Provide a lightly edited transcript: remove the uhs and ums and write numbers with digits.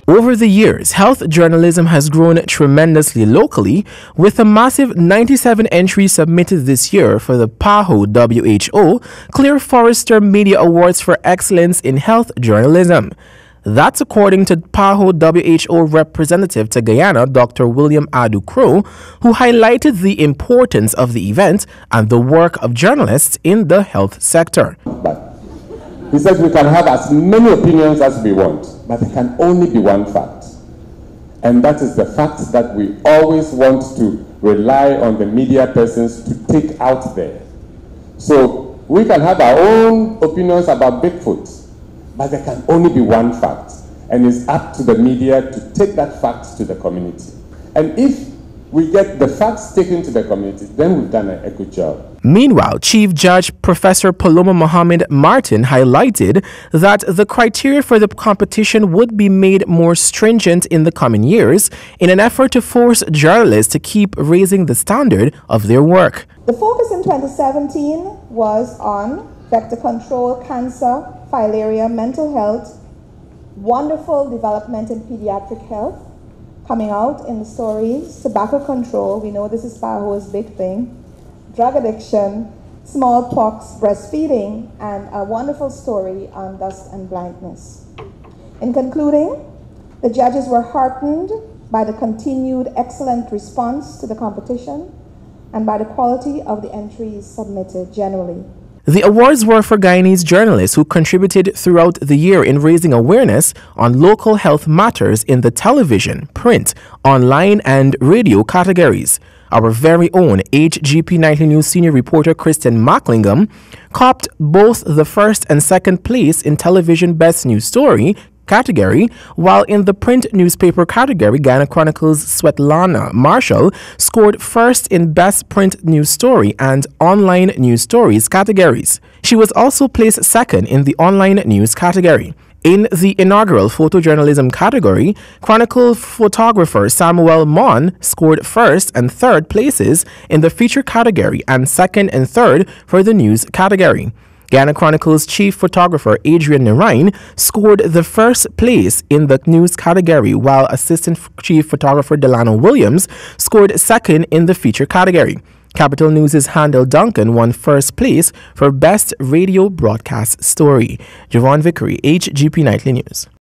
Over the years, health journalism has grown tremendously locally, with a massive 97 entries submitted this year for the Paho WHO Clare Forrester Media Awards for Excellence in Health Journalism. That's according to Paho WHO representative to Guyana, Dr. William Adu Crow, who highlighted the importance of the event and the work of journalists in the health sector. He says we can have as many opinions as we want, but there can only be one fact. And that is the fact that we always want to rely on the media persons to take out there. So we can have our own opinions about Bigfoot, but there can only be one fact. And it's up to the media to take that fact to the community. And if we get the facts taken to the community, then we've done a good job. Meanwhile, Chief Judge Professor Paloma Mohammed Martin highlighted that the criteria for the competition would be made more stringent in the coming years in an effort to force journalists to keep raising the standard of their work. The focus in 2017 was on vector control, cancer, filaria, mental health, wonderful development in pediatric health, coming out in the stories, tobacco control, we know this is Paho's big thing, drug addiction, smallpox, breastfeeding, and a wonderful story on dust and blindness. In concluding, the judges were heartened by the continued excellent response to the competition and by the quality of the entries submitted generally. The awards were for Guyanese journalists who contributed throughout the year in raising awareness on local health matters in the television, print, online, and radio categories. Our very own HGP Nightly News senior reporter Kristen Macklingham copped both the first and second place in television Best News Story category, while in the print newspaper category, Guyana Chronicles' Svetlana Marshall scored first in Best Print News Story and Online News Stories categories. She was also placed second in the Online News category. In the inaugural photojournalism category, Chronicle photographer Samuel Mon scored first and third places in the feature category and second and third for the news category. Guyana Chronicles chief photographer Adrian Narain scored the first place in the news category, while assistant chief photographer Delano Williams scored second in the feature category. Capital News' Handel Duncan won first place for Best Radio Broadcast Story. Javon Vickery, HGP Nightly News.